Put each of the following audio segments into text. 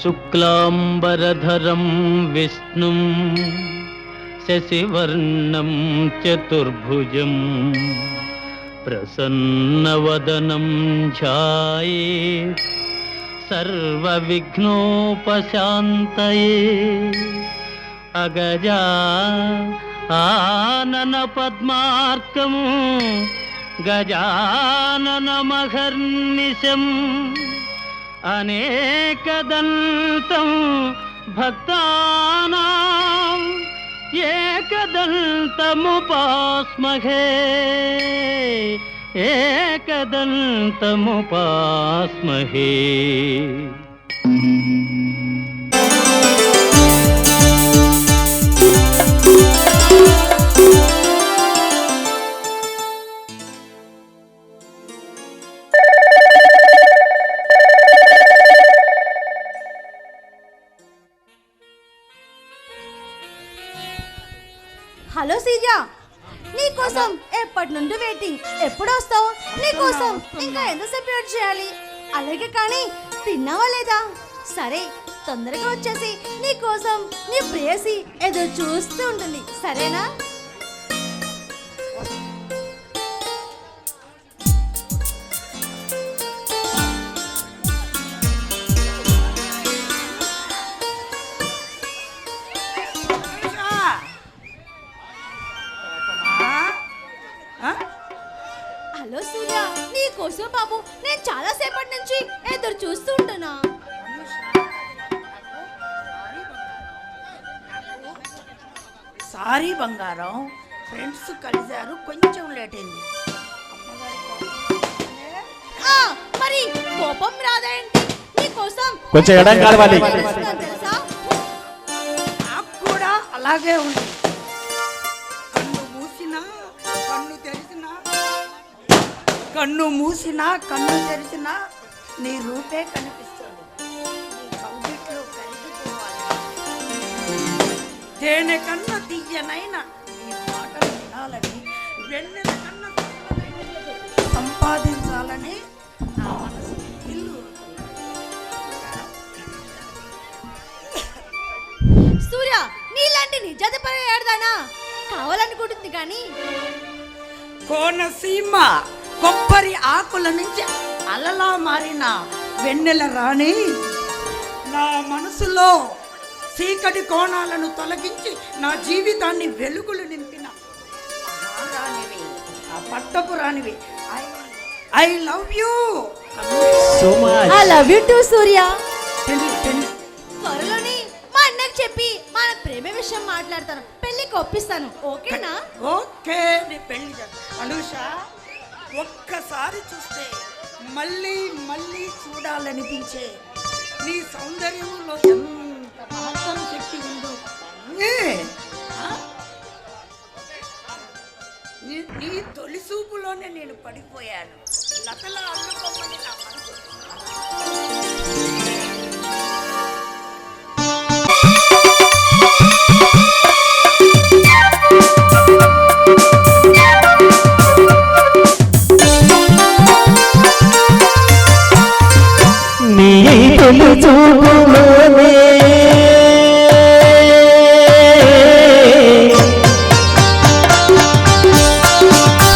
శుక్లాంబరధరం విష్ణుం శశివర్ణం చతుర్భుజం ప్రసన్నవదనం ధ్యాయేత్ సర్వవిఘ్నోపశాంతయే. అగజా ఆనన పద్మార్కం గజాననమహర్నిశం అనేకదంతం భక్తానాం ఏకదంతముపాస్మహే ఏకదంతముపాస్మహే. హలో సీజా, నీకోసం ఎప్పటి నుండి వెయిటింగ్. ఎప్పుడు వస్తావు? నీకోసం ఇంకా ఎంతసేపు వెయిట్ చేయాలి? అలాగే కానీ తిన్నావా లేదా? సరే, తొందరగా వచ్చేసి నీకోసం నీ ప్రేయసి ఎదురు చూస్తూ ఉంటుంది, సరేనా? హలో సూర్య, నీ కోసం బాబు నేను చాలా సేపటి నుంచి ఎదురు చూస్తూ ఉంటున్నా. సారీ బంగారం, ఫ్రెండ్స్ కలిశారు, కొంచెం లేట్ అయింది. మరి కోపం రాదేంటి? నీ కోసం కొంచెం ఎడం కావాలి. తెలుసా, నాకు కూడా అలాగే ఉంది. కన్ను మూసినా కన్ను తెరిచినా, కన్ను మూసినా కన్ను తెరిచినా నీ రూపే కనిపిస్తుంది. నీ కౌగిట్లో కరిగిపోవాలి. తేనె కన్నా తీయనైనా నీ మాటలు వినాలని, వెన్నెల కన్నా సంపాదించాలని నా మనసు ఇల్లు. సూర్య నీలాంటి నిజాయితీపర ఏడదానా కావాలనుకుంటుంది కానీ కోనసీమ కొబ్బరి ఆకుల నుంచి అలలా మారిన వెన్నెల రాణి, నా మనసులో చీకటి కోణాలను తొలగించి నా జీవితాన్ని వెలుగులు నింపిన రాణివి, ఆ పట్టపు రాణివి. I love you so much. I love you too Surya. పెళ్లి త్వరలోని మా అన్నకి చెప్పి మన ప్రేమ విషయం మాట్లాడతాను, పెళ్లికి ఒప్పిస్తాను, ఓకేనా? ఓకే, నీ పెళ్లి అనూష. ఒక్కసారి చూస్తే మళ్ళీ మళ్ళీ చూడాలనిపించే నీ సౌందర్యంలో ఎంత మహత్తర శక్తి ఉందో. నీ తొలి చూపులోనే నేను పడిపోయాను. లతలా అల్లుకోమని నా మనసు.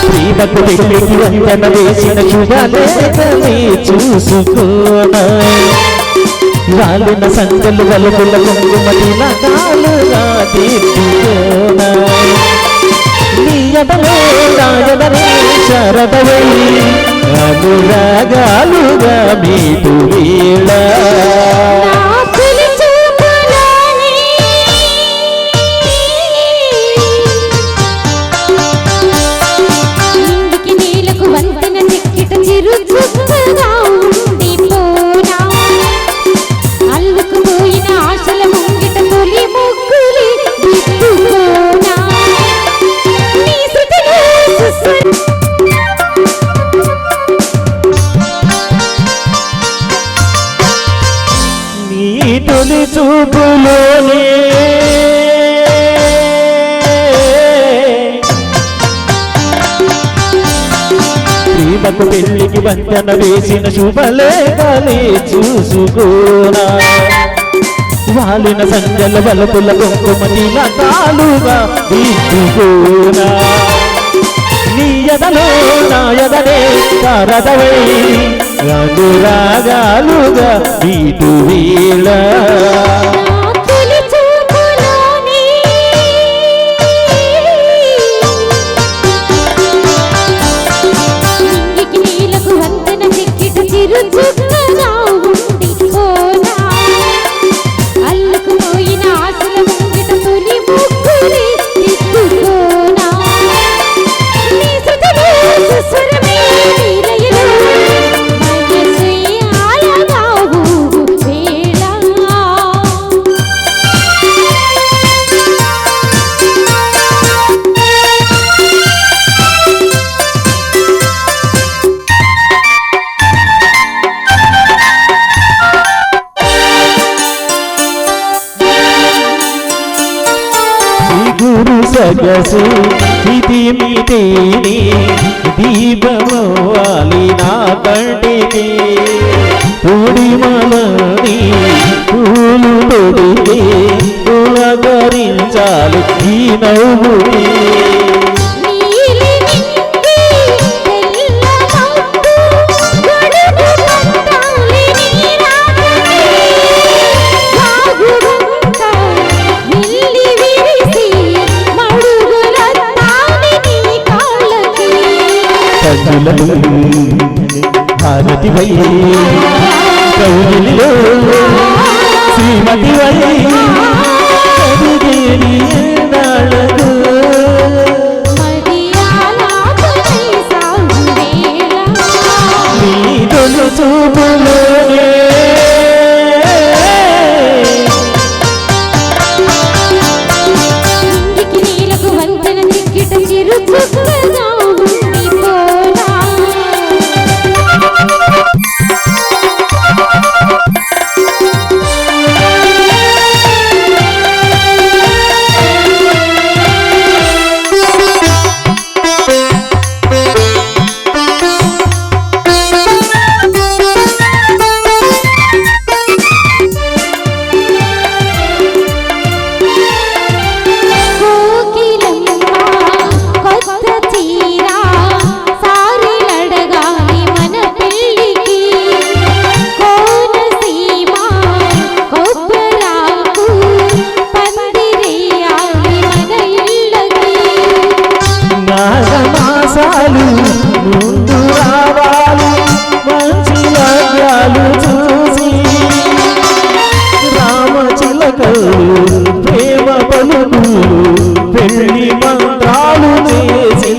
ప్రేమకు పెళ్లికి వందన వేసిన శుభలేఖని చూసుకోనా, రాలిన సంగలు వలుపుల కుంకుమటి నగాలుగా తీర్చుకోనా, నీ ఎదలో రాయదనే శరదవై అనురాగాలుగా మీటు వీళ్ళ. తొలి చూపులోనే ప్రేమకు పెళ్లికి వంచన వేసిన శుభలేఖలే చూసుకోనా వాలిన సంజల వలపుల కుంకుమ తిలకాలుగా తీసుకోనా నీ ఎదలో నా ఎదనే కరదవై అనురాగాలుగా వీటు వీళ్ళ గురు సగసు ఇది మితేని దీపమవాలి నా కంటికి పూడిమలని పూలు తొడిగి పులకరించాలి ఈ నవ్వుని భారతి వై కౌగిలిలో శ్రీమతి వై నాళ్ళకు నీ తొలి చూపులోనే ముందు రావాలి మంచి భాగ్యాలు చూసి రామచిలకలు ప్రేమ పలుకు పెళ్లి మంత్రాలు చేసి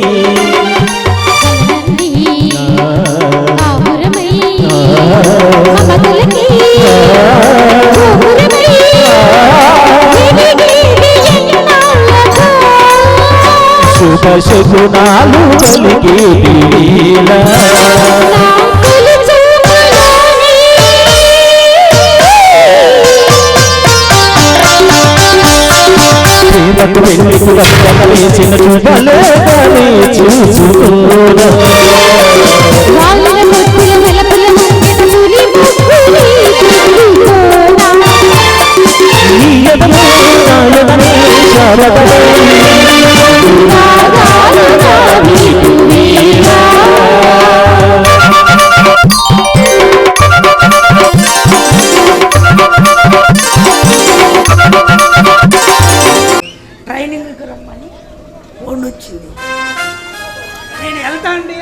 శుభ శకునాలు పలికేటి వేళ ప్రేమకు పెళ్లికి వంచన వేసిన శుభలేఖలే చూసుకోనా నీ ఎదలో నా ఎదనే శారదవై ట్రైనింగ్కి రమ్మని ఫోన్ వచ్చింది. నేను వెళ్తా అండి.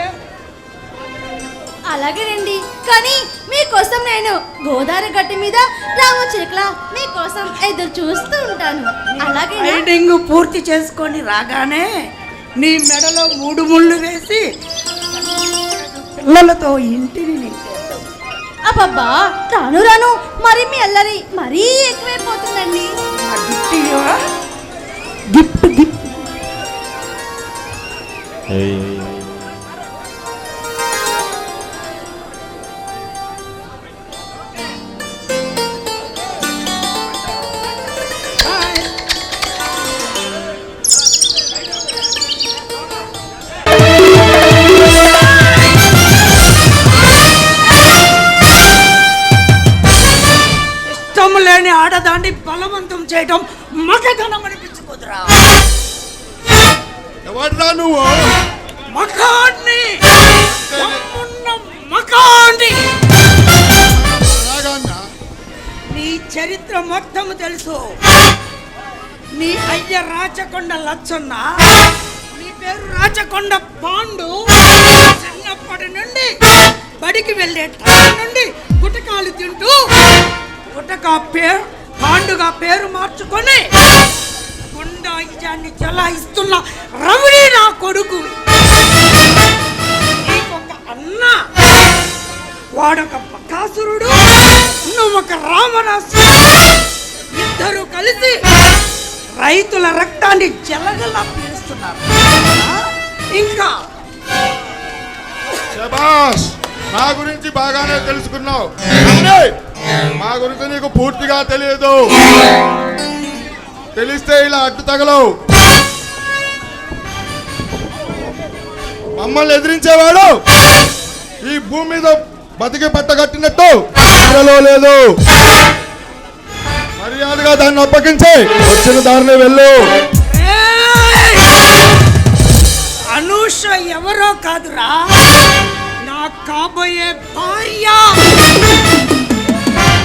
అలాగేనండి, కానీ మీకోసం నేను గోదావరి గట్టి మీద రామచిలకల మీకోసం ఎదురు చూస్తూ ఉంటాను. అలాగే ట్రైనింగ్ పూర్తి చేసుకొని రాగానే నీ మెడలో 3 ముళ్ళు వేసి పిల్లలతో ఇంటిని నింపేద్దాం. అబ్బబ్బా, రాను రాను మరి మీ అల్లరి మరీ ఎక్కువైపోతుందండి. గిఫ్ట్ గిఫ్ట్ ఆడదాన్ని బలవంతం చేయడం మగధనం అనిపించుకోదురా. ఎవడ్రా నువ్వు? మకాన్ని మకాన్ని నీ చరిత్ర మొత్తం తెలుసు. నీ అయ్య రాచకొండ లచ్చన్న, నీ పేరు రాచకొండ పాండు. చిన్నప్పటి నుండి బడికి వెళ్ళే టైం నుండి గుటకాలు తింటూ పాండుగా పేరు మార్చుకొని గుండాయిజాన్ని చలాయిస్తున్న రవిడి నా కొడుకు. నీకొక అన్న, వాడొక బకాసురుడు, నువ్వొక రావణాసురుడు. ఇద్దరు కలిసి రైతుల రక్తాన్ని జలగలా పీలుస్తున్నారు. ఇంకా శభాష్, మా గురించి బాగానే తెలుసుకున్నావు. మా గురించి నీకు పూర్తిగా తెలియదు. తెలిస్తే ఇలా అడ్డు తగలవు. మమ్మల్ని ఎదిరించేవాడు ఈ భూమి మీద బతికి పట్టగట్టినట్టు లేదు. మర్యాదగా దాన్ని అప్పగించి వచ్చిన దారిని వెళ్ళు. అనూష ఎవరో కాదురా, నా కాబోయే భార్య.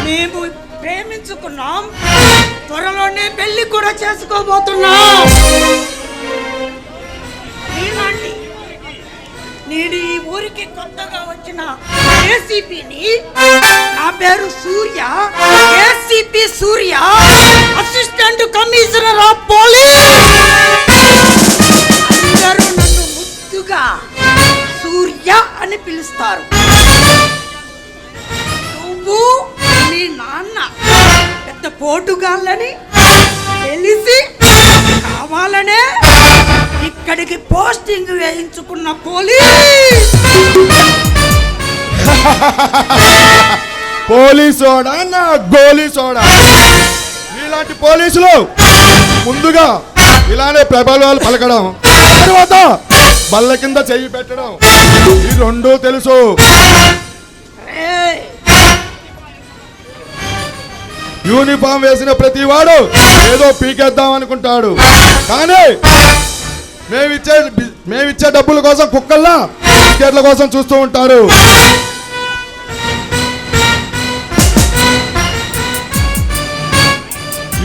మేము ప్రేమించుకున్నాం, త్వరలోనే పెళ్లి కూడా చేసుకోబోతున్నాం. నేను ఈ ఊరికి కొత్తగా వచ్చిన ఏసీపీని. నా పేరు Surya, ACP Surya, assistant commissioner of police. అందరూ నన్ను ముద్దుగా సూర్య అని పిలుస్తారు. నువ్వు మీ నాన్న పెద్ద పోటుగాళ్ళని తెలిసి కావాలనే ఇక్కడికి పోస్టింగ్ వేయించుకున్న పోలీస్. పోలీసోడా నా గోలీసోడా? ఇలాంటి పోలీసులు ముందుగా ఇలానే ప్రబలాలు పలకడం, తర్వాత బల్ల కింద చెయ్యి పెట్టడం, ఈ రెండూ తెలుసు. యూనిఫామ్ వేసిన ప్రతి వాడు ఏదో పీకేద్దాం అనుకుంటాడు. కానీ మేమిచ్చే డబ్బుల కోసం కుక్కల్లా బిస్కెట్ల కోసం చూస్తూ ఉంటారు.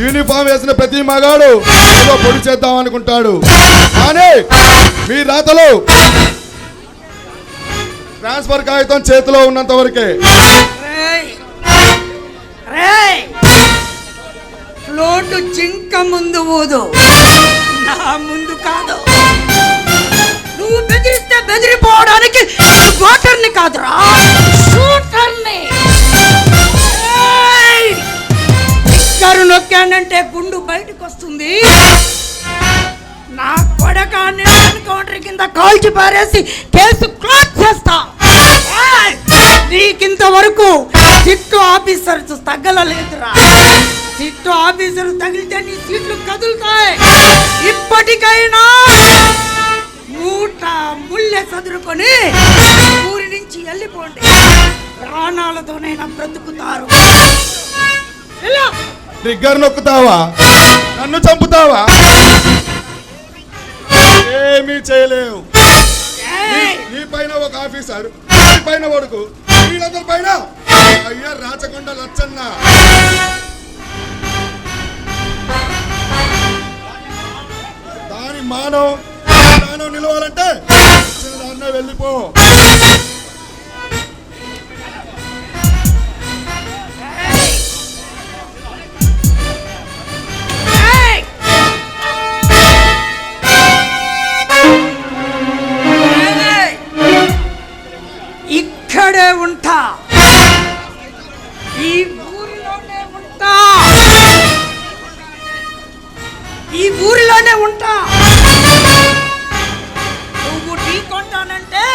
యూనిఫామ్ వేసిన ప్రతి మగాడు ఏదో పొడి చేద్దాం అనుకుంటాడు. కానీ మీ రాతలు ట్రాన్స్ఫర్ కాగితం చేతిలో ఉన్నంత వరకే. ఫ్లోటు జింక ముందు ఊదు, నా ముందు కాదు. నువ్వు బెదిరిస్తే బెదిరిపోవడానికి వాటర్ని కాదురా, షూటర్ని. ఇక్కరు నొక్కానంటే గుండు బయటకు వస్తుంది. నా కొడకాన్ని ఎన్కౌంటర్ కింద కాల్చి పారేసి కేసు క్లోజ్ చేస్తా. నీకింతవరకు సిట్టు ఆఫీసర్ తగ్గలేదురా. సిట్టు ఆఫీసర్ తగిలితే నీ సీట్లు కదులుతాయి. ఇప్పటికైనా మూట ముళ్ళె చదురుకొని ఊరి నుంచి వెళ్ళిపోండి. ప్రాణాలతోనైనా బ్రతుకుతారు. ట్రిగ్గర్ నొక్కుతావా? నన్ను చంపుతావా? ఏమీ చేయలేవు. నీ పైన ఒక ఆఫీసర్, నీ పైన కొడుకు, వీళ్ళందరి పైన అయ్యా రాచకొండ లచ్చన్న. దాని మానవ నిలవాలంటే దాన్నే వెళ్ళిపో. ఇక్కడే ఉంటా, ఈ ఊరిలోనే ఉంటా, ఈ ఊరిలోనే ఉంటా. నువ్వు ఢీ కొంటానంటే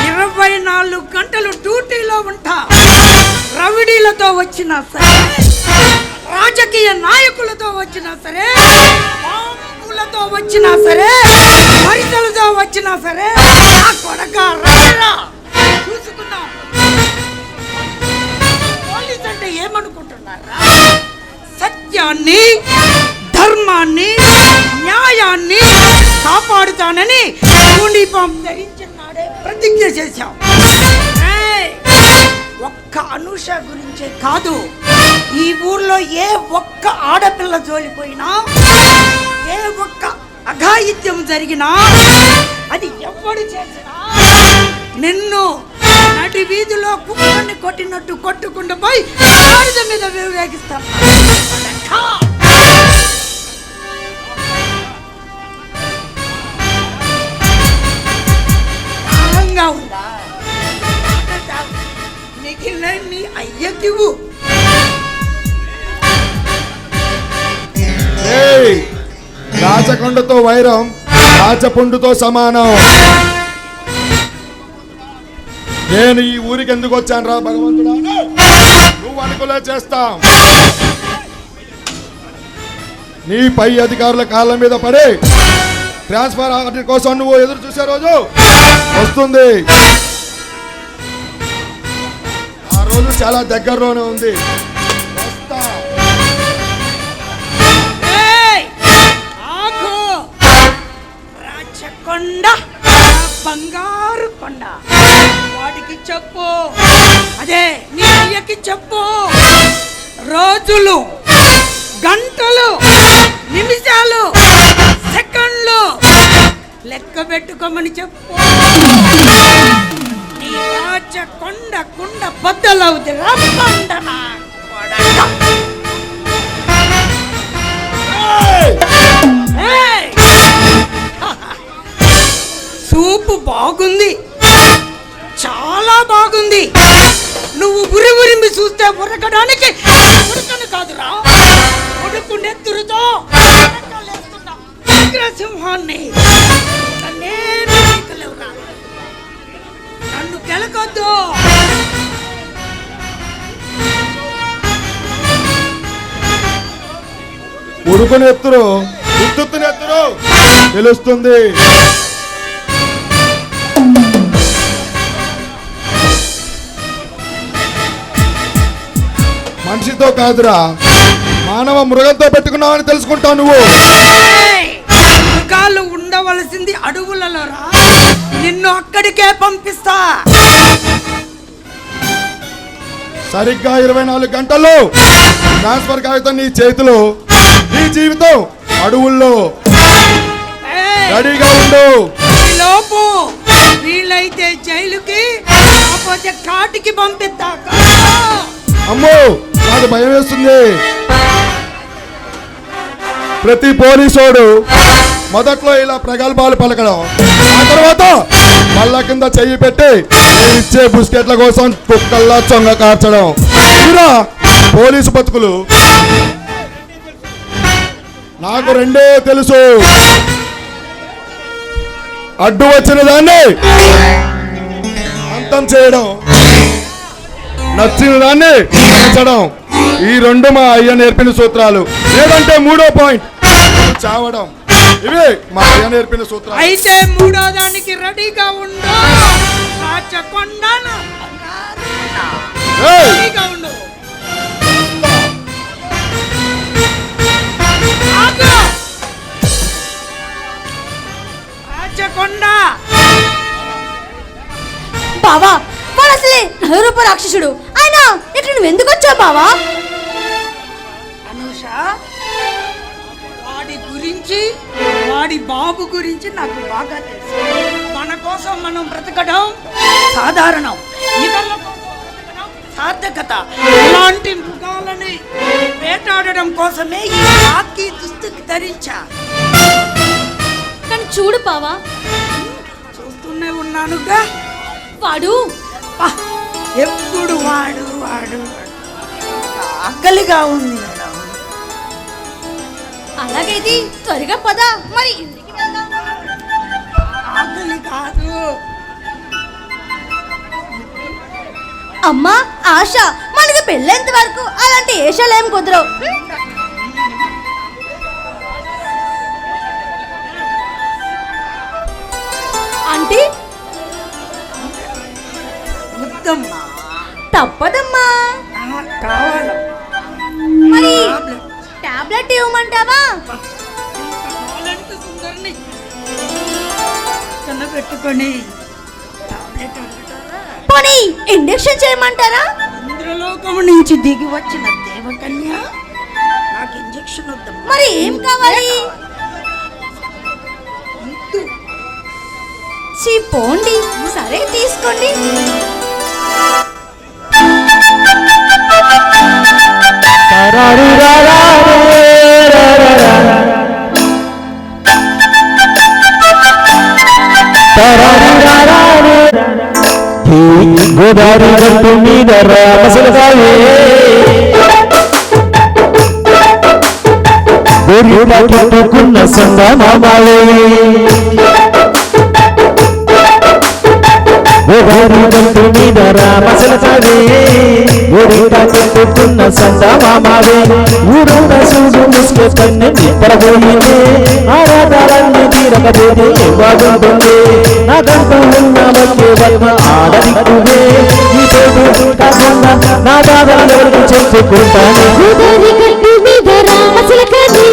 24 గంటలు డ్యూటీలో ఉంటా. రవిడీలతో వచ్చినా సరే, రాజకీయ నాయకులతో వచ్చినా సరే, బాంబులతో వచ్చినా సరే, మరిసలతో వచ్చినా సరే, ఆ కొడక రారా చూసుకున్నాం. పోలీస్ అంటే ఏమనుకుంటున్నారా? సత్యాన్ని, ధర్మాన్ని, న్యాయాన్ని కాపాడుతానని యూనిఫామ్ ధరించినాడే ప్రతిజ్ఞ చేశాం. ఒక్క అనూష గురించే కాదు, ఈ ఊర్లో ఏ ఒక్క ఆడపిల్ల జోలిపోయినా, ఏ ఒక్క అఘాయిత్యం జరిగినా, అది ఎవడు చేసినా నిన్ను నడి వీధిలో కుక్కని కొట్టినట్టు కొట్టుకుంటూ పోయి గాడిద మీద వివేగిస్తాను. ఉందా మిగిలిన నీ అయ్యకివు. రాచకొండతో వైరం రాచపుండుతో సమానం. నేను ఈ ఊరికి ఎందుకు వచ్చాను రా భగవంతుడా? నువ్వు అనుకులే చేస్తాం. నీ పై అధికారుల కాళ్ళ మీద పడి ట్రాన్స్ఫర్ ఆర్డర్ కోసం నువ్వు ఎదురు చూసే రోజు వస్తుంది. ఆ రోజు చాలా దగ్గరలోనే ఉంది. రాచకొండ బంగారు కొండ, వాడికి చెప్పు, అదే నీ అయ్యకి చెప్పు, రోజులు, గంటలు, నిమిషాలు, సెకండ్లు లెక్క పెట్టుకోమని చెప్పు. నీ రాచకొండ కుండ బద్దలవుతుంది. రమ్మండనా సూపు బాగుంది, చాలా బాగుంది. నువ్వు ఉరి ఉరిమి చూస్తే ఉరకడానికి ఉరకను కాదురా, ఉడుకు నెత్తురుతో సింహాన్ని. నన్ను గెలకొద్దు. ఉడుకునెత్తురు, ఉత్తునెత్తురు తెలుస్తుంది. మనిషితో కాదురా, మానవ మృగంతో పెట్టుకున్నావని తెలుసుకుంటావు నువ్వు. మృగాలు ఉండవలసింది అడవులలో రా, నిన్ను అక్కడికే పంపిస్తా. సరిగ్గా 24 గంటల్లో ట్రాన్స్ఫర్ కాగితం నీ చేతిలో, నీ జీవితం అడవుల్లో. రెడీగా ఉండు. లోపు వీళ్ళైతే జైలుకి, కాకపోతే కాటికి పంపిస్తా. అమ్మో నాకు భయం వేస్తుంది. ప్రతి పోలీసోడు మొదట్లో ఇలా ప్రగల్భాలు పలకడం, ఆ తర్వాత మళ్ళ కింద చెయ్యి పెట్టి ఇచ్చే బిస్కెట్ల కోసం కుక్కల్లా చొంగ కార్చడం. ఇలా పోలీసు బతుకులు. నాకు రెండే తెలుసు, అడ్డు వచ్చిన దాన్ని అంతం చేయడం, నచ్చిన దాన్ని నచ్చడం. ఈ రెండు మా అయ్య నేర్పిన సూత్రాలు. లేదంటే 3వ పాయింట్ చావడం. ఇవి మా అయ్య నేర్పిన సూత్రాలు. అయితే 3వ దానికి రెడీగా ఉండు. రాచకొండను రెడీగా ఉండు. రాచకొండ బావా, వాడు అసలే నలురూప రాక్షసుడు. అయినా ఇక్కడ నువ్వు ఎందుకు వచ్చావు బావా? అనూష, వాడి గురించి, వాడి బాబు గురించి నాకు బాగా తెలుసు. మన కోసం మనం బ్రతకడం సాధారణం, ఇతరుల కోసం బ్రతకడం సార్థకత. ఇలాంటి మృగాలని వేటాడడం కోసమే ఈ రాఖీ దుస్తుకి ధరించా. కానీ చూడు బావా, చూస్తూనే ఉన్నానుగా. వాడు ఎప్పుడు వాడు వాడు ఆకలిగా ఉంది మేడం. అలాగైతే త్వరగా పద, మరి ఇంటికి వెళ్దాం. ఆకలి కాదు. అమ్మా ఆశ, మనకి పెళ్ళేంత వరకు అలాంటి ఏషాలు ఏం కుదరవు. ఆంటీ ముద్దమ్మా తప్పదమ్మా. కావాలి మరి టాబ్లెట్ ఇవ్వమంటావా? టాలెంట్ సుందరిని కన్నబెట్టుకొని టాబ్లెట్ అంటారా? పోనీ ఇంజెక్షన్ చేయమంటారా? ఇంద్రలోకము నుంచి దిగి వచ్చిన దేవకన్య నాకు ఇంజెక్షన్ వద్దమ్మా. మరి ఏం కావాలి? ముద్దు. చీ పోండి, సరే తీసుకోండి. గోదావరి గట్టు మీద రామసలకాయే పట్టుకున్న సంగ మామావే గోదావరి గట్టు మీద రామసలకాయే పట్టుకున్న సంగ మామావే ఊరంత సూడు ముసుకే కన్నె నిద్రపోయిందే ఆరాధారాన్ని తీరకపోతే బాగుంటుంది నా గంట ఉన్న వచ్చే వర్మ ఆడదిక్కువే ఈ తోడు కాకుండా నా బాధలు ఎవరికి చెప్పుకుంటాను గోదావరి గట్టు మీద రామచిలకని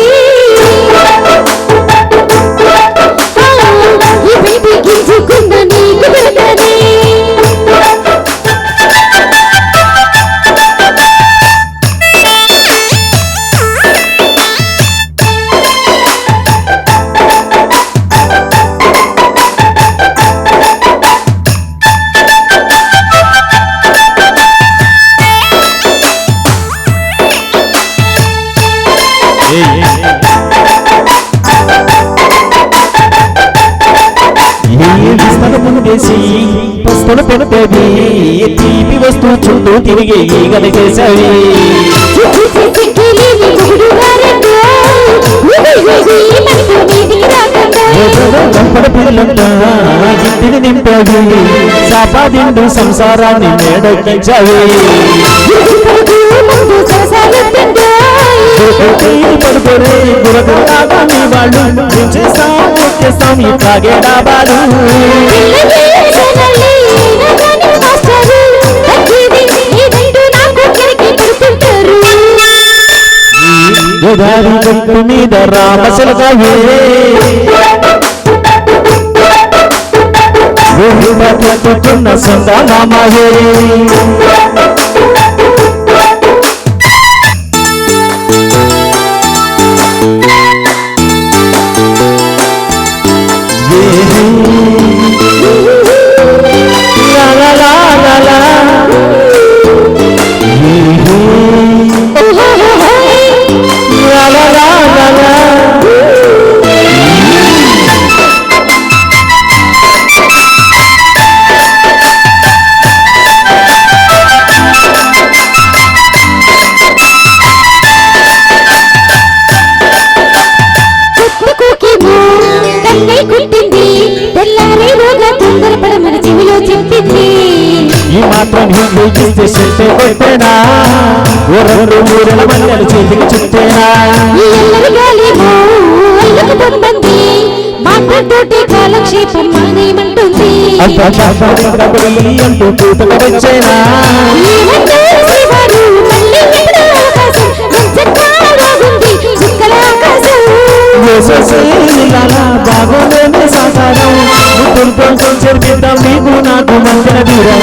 ఈ బేబీ గింజుకున్న నీకు వెళ్తానే పస్తులు పెడతేవి తీపి వస్తూ చుట్టూ తిరిగి గలిగేశావి పిల్లలంతా ఇంటిని నింపావి సాపాదిండు సంసారాన్ని మేడెక్కించావి పడుకోరే గురకులాగా మీ వాళ్ళు చేస్తాం ఈ తాగే డాబాలు గోదావరి గట్టు మీద రామశిలకాయే పట్టుకున్న సంగ మామాయే ఈ మాత్రం హిందూ చూస్తే చెట్టే కొట్టేనా ఊరు ఊరిన మల్లెలు చేతికి చుట్టేనా కాలక్షేపం మానేమంటుంది అంటూ పూతక వచ్చేనా బాగోలేని సాకారం కొంచెం చేర్పిద్దాం నీకు నాకు మంచిన దూరం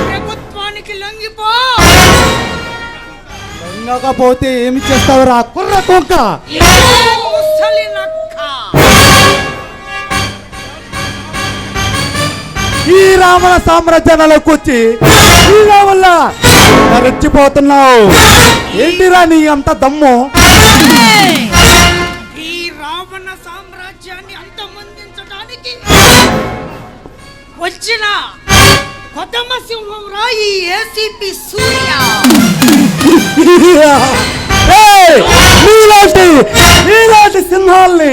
ప్రభుత్వానికి లొంగిపో. లొంగకపోతే ఏమి చేస్తావురా కుర్ర కొంక? ముసలి నక్క. ఈ రావణ సామ్రాజ్యాలకు వచ్చి ఇలా వల్ల రెచ్చిపోతున్నావు. ఏంటిరా నీ అంత దమ్ము? ఈ రావణ సామ్రాజ్యాన్ని అంతమొందించడానికి వచ్చిన కొత్తమ సింహం రా ఈ ఏసీపీ సూర్య. నీలాంటి సింహాల్ని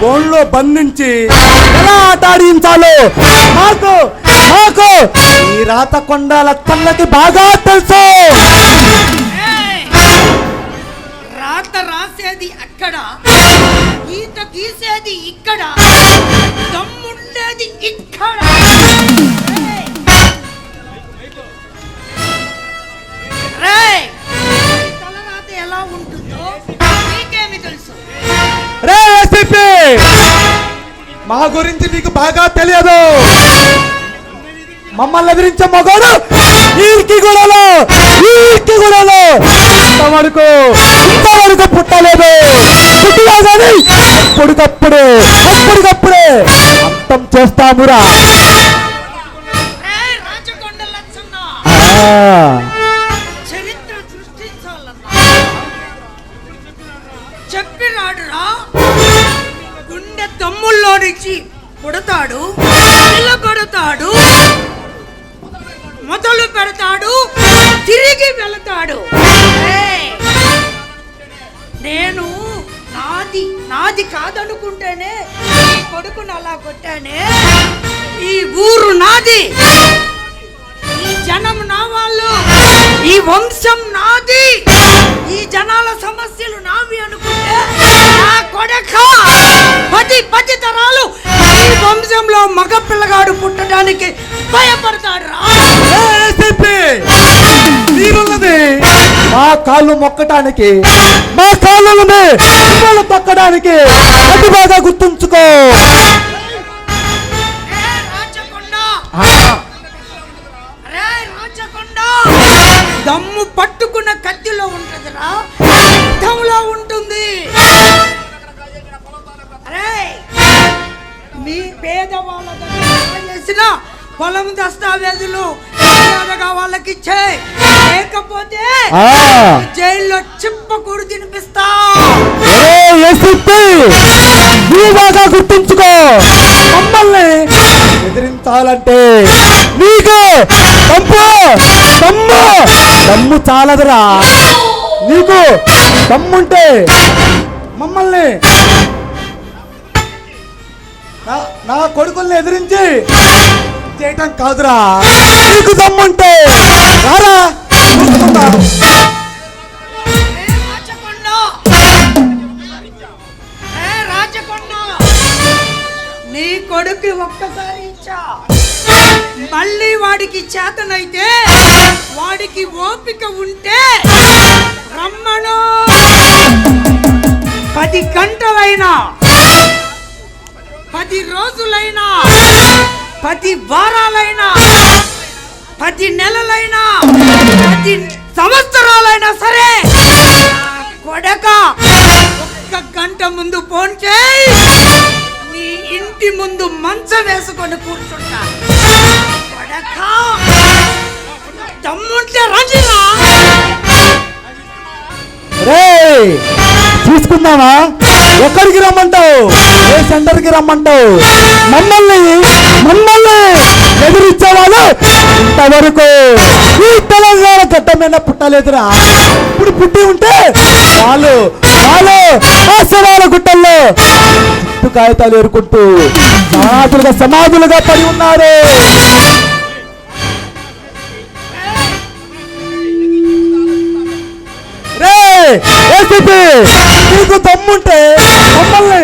బోన్లో బంధించి ఎలా ఆట ఆడించాలో నాకు ఈ రాత కొండాల తల్లకి బాగా తెలుసు. రాత రాసేది అక్కడ, గీత గీసేది ఇక్కడ, దమ్ముండేది ఇక్కడ. తలరాత ఎలా ఉంటుందో నీకేమి తెలుసు? రే ఎస్పీ, మా గురించి నీకు బాగా తెలియదు. మమ్మల్ని ఎదిరించే మగోడు ఈర్కి గూడలో ఇంతవరకు పుట్టలేదు. పుట్టినా కానీ అప్పటికప్పుడే అంతం చేస్తామురా. చరిత్ర సృష్టించాలన్నా చెప్పినాడురా. గుండె దమ్ముల్లో నుంచి పుడతాడు, నిలబడతాడు, మొదలు పెడతాడు, తిరిగి వెళతాడు. నేను నాది కాదనుకుంటేనే ఈ కొడుకును అలా కొట్టానే. ఈ ఊరు నాది, ఈ జనం నా వాళ్ళు, ఈ వంశం నాది, ఈ జనాల సమస్యలు నావి అనుకుంటే నా కొడక 10 తరాలు ఈ వంశంలో మగ పిల్లగాడు పుట్టడానికి భయపడతాడు రా. మీరున్నది మా కాళ్ళు మొక్కటానికి, మా కాళ్ళను తొక్కడానికి. అది బాగా గుర్తుంచుకో. దమ్ము పట్టుకున్న కత్తిలో ఉంటదిరా, యుద్ధంలో ఉంటుంది. మీ పేదవాళ్ళ దగ్గర చేసిన పొలం దస్తావేజులు వాళ్ళకి ఇచ్చే, లేకపోతే జైల్లో చిప్పకూడు తినిపిస్తా. బాగా గుర్తుంచుకో. మమ్మల్ని ఎదిరించాలంటే నీకు దమ్ము చాలదురా. నీకు దమ్ముంటే మమ్మల్ని, నా కొడుకుల్ని ఎదిరించి చేయటం కాదురా. నీకు దమ్ముంటే రారా. నీ కొడుకు ఒక్కసారి ఇచ్చా, మళ్ళీ వాడికి చేతనైతే, వాడికి ఓపిక ఉంటే రమ్మను. 10 గంటలైనా, 10 రోజులైనా, 10 వారాలైనా, 10 నెలలైనా, 10 సంవత్సరాలైనా సరే కొడక 1 గంట ముందు ఫోన్ చేయి. నీ ఇంటి ముందు మంచం వేసుకొని కూర్చుంటా. కొడక దమ్ముంటే రంజిరా. చూసుకుందామా? ఎక్కడికి రమ్మంటావు? ఏ సెంటర్కి రమ్మంటావు? మమ్మల్ని ఎదిరించేవాళ్ళు ఇంతవరకు ఈ తెలంగాణ గడ్డ మీద పుట్టలేదురా. ఇప్పుడు పుట్టి ఉంటే వాళ్ళు ఆశవాళ్ళ గుట్టల్లో చుట్టు కాగితాలు ఏరుకుంటూ సమాధులుగా పడి ఉన్నారు. నీకు దమ్ముంటే మమ్మల్ని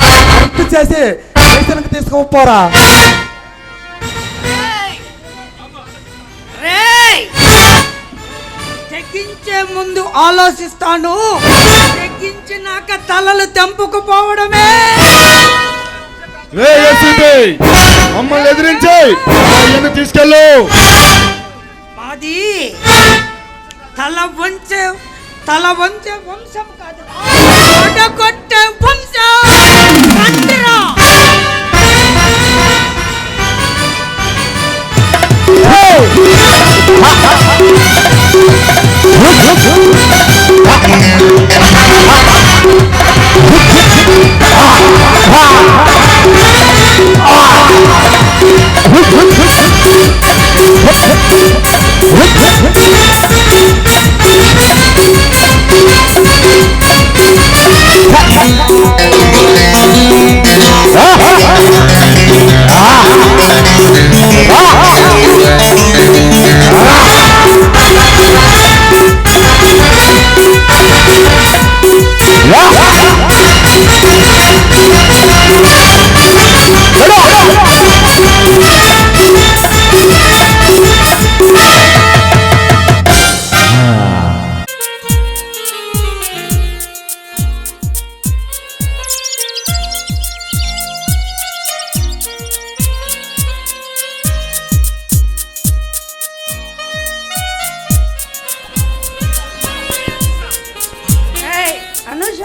అరెస్ట్ చేసి స్టేషన్కి తీసుకుపోరా. తెగించే ముందు ఆలోచిస్తాను, తెగించినాక తలలు తెంపుకుపోవడమే. మమ్మల్ని ఎదిరించి తీసుకెళ్ళు. మాది తల వంచే వంశం కాదు, కొట్టే వంశం. ఏయ్, అనుష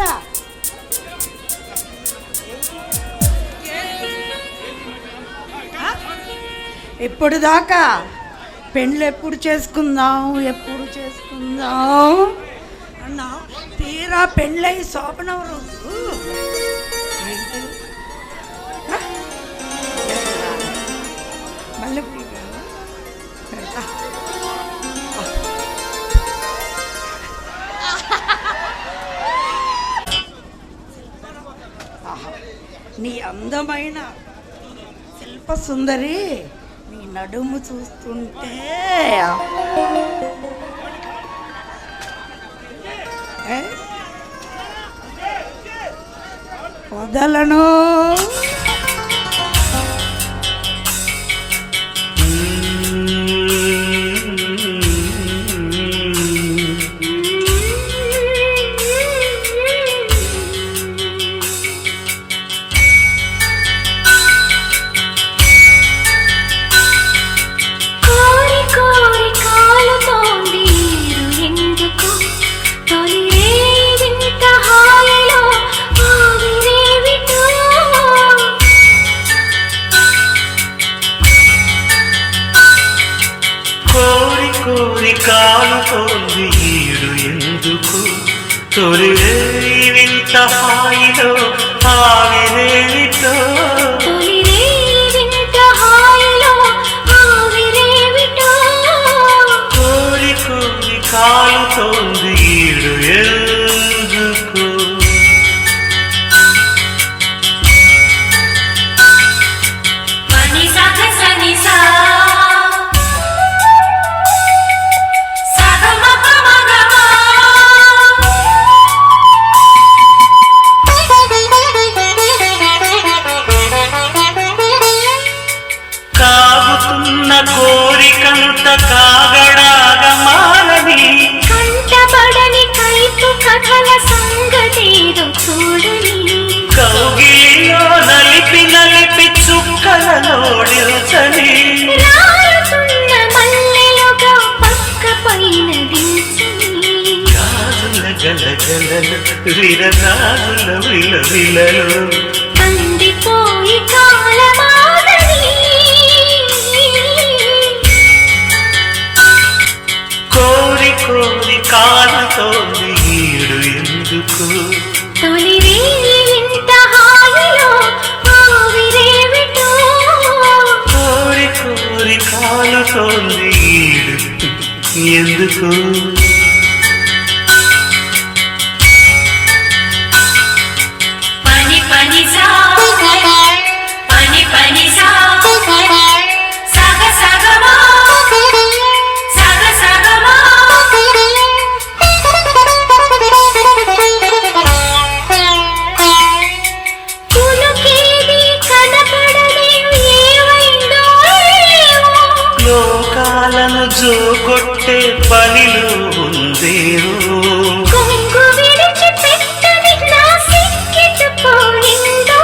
ఇప్పుడు దాకా పెండ్లు ఎప్పుడు చేసుకుందాం అన్నా తీరా పెండ్లై శోభనం రోజు ఏంటి? ఆ? మల్లెపూలు కావాలా? పెడతా. ఆహా. నీ అందమైన శిల్ప సుందరి నీ నడుము చూస్తుంటే ఏ? వదలను. కోరి కోరి కాలుతోంది ఎందుకు తొలి రేగింత హాయిలో ఆవిరేవిటో కోరి కోరి కాలుతోంది ఈడు ఎందుకు తొలి వింత హాయిలో ఆవిరేవితో తొలి రేగింత హాయిలో ఆవిరేవిటో కోరి కోరి కాలుతోంది ఈడు ఎందుకు మని సగ సని సా సగ మగ మగ కాగుతున్న కోరికంత కాగడాగా మారది కంటపడని కైపు కథల సంగతేదో చూడని కౌగిలిలో నలిపి నలిపి చుక్కలలోడిల్చని రాలుతున్న మల్లెలుగా పక్క పైన దించని గాజుల గలగలలు విరదాగుల విలవిలలు కందిపోయి కాలమాదని కోరి కోరి కాలుతోంది ఈడు ఎందుకు తొలి రేగింత హాయిలో ఆవిరేవిటో కోరి కోరి కాలుతోంది ఈడు ఎందుకు పని పని సా పని పని సా సగ సగమా సగ సగమా పులుకేది కనపడని ఏమైందో ఏమో లోకాలను జోగొట్టే పనిలో ఉందేవో కొంగు విడిచి పెట్టని నా సిక్కిపోయిందో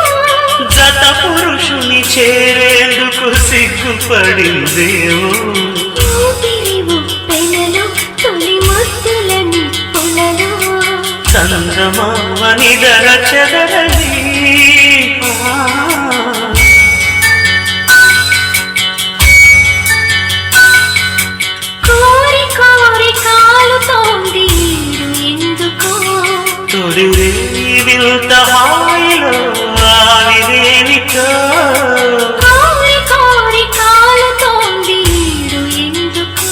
జత పురుషుని చేరేందుకు సిగ్గుపడిందేవో ఊపిరి ఉప్పెనలో తొలి ముద్దుల నిప్పులలో చంద్రమామ నిదర చెదరని కోరి కోరి కాలుతోంది ఎందుకో తొలి వింత హాయిలో ఆవిరేవితో కోరి కోరి కాలుతోంది ఎందుకో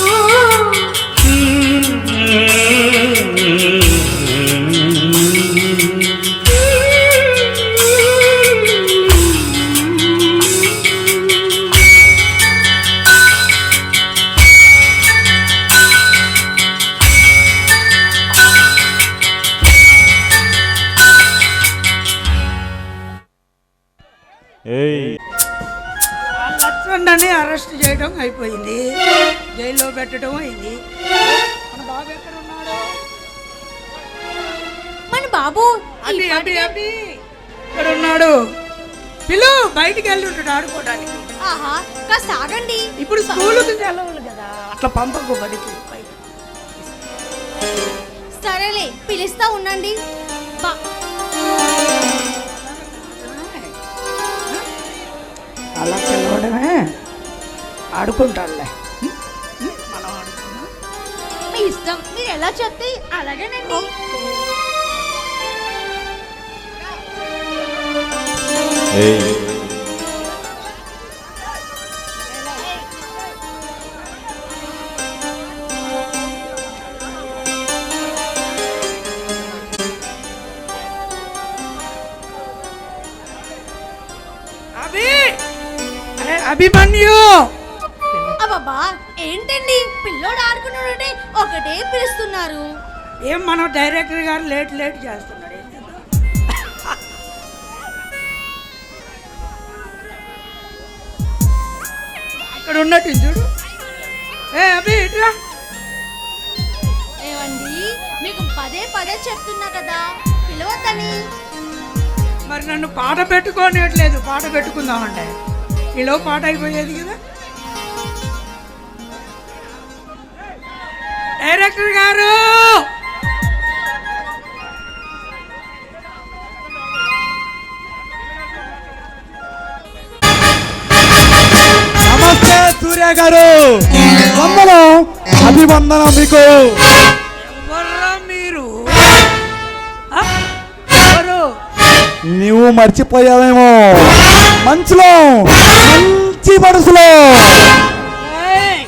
లచ్చండని అరెస్ట్ చేయడం అయిపోయింది, జైల్లో పెట్టడం అయింది. మన బాబు ఎక్కడ ఉన్నాడు? మన బాబు అబ్బి అబ్బి అబ్బి ఇక్కడ ఉన్నాడు. పిలు, బయటికి వెళ్ళి ఉంటాడు ఆడుకోవడానికి. ఆహా, కాస్త ఆగండి. ఇప్పుడు స్కూలుకి సెలవులు కదా, అట్లా పంపకు బడికి. సరేలే, పిలుస్తా ఉండండి. అలా పిలవడమే, ఆడుకుంటాడులే. మనం ఆడుకున్నాం. మీ ఇష్టం, మీరు ఎలా చెప్తే అలాగేనండి. అభిమన్యు, అబ్బబ్బా, ఏంటండి పిల్లోడు ఆడుకున్నాడంటే ఒకటే పిలుస్తున్నారు. ఏం మనం డైరెక్టర్ గారు లేట్ చేస్తున్నాడు. అక్కడ ఉన్నట్టు చూడు. అభి ఇట్రా. ఏమండి, మీకు పదే పదే చెప్తున్నా కదా పిలవద్దని. మరి నన్ను పాట పెట్టుకోనియట్లేదు. పాట పెట్టుకుందామంటే ఈలో పాట అయిపోయేది కదా. డైరెక్టర్ గారు, నమస్తే సూర్య గారు, వందనం, అభివందనం మీకు. ఎవర్రా మీరు? ఎవరు? నువ్వు మర్చిపోయావేమో, మంచులో మంచి మనసులో. ఏయ్,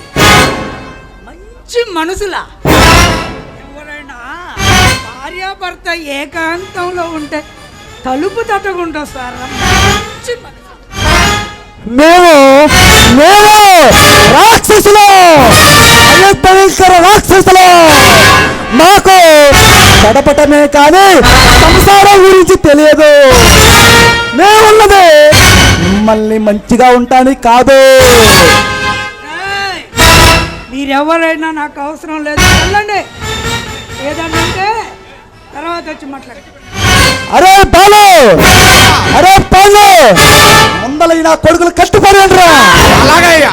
మంచి మనసులా? ఎవరైనా భార్యాభర్త ఏకాంతంలో ఉంటే తలుపు తట్టకుండా సార్ మంచి మనసు. మేము రాక్షసులు, భయంకర రాక్షసులు. మాకు గడపటమే కానీ సంసారం గురించి తెలియదు. మేమున్నది మిమ్మల్ని మంచిగా ఉంటానికి కాదు. ఏయ్, మీరెవరైనా నాకు అవసరం లేదు, వెళ్ళండి. ఏదన్నంటే తర్వాత వచ్చి మాట్లాడండి. అరే బాలు, ముందల నా కొడుకులు కట్టుపడి అలాగయ్యా.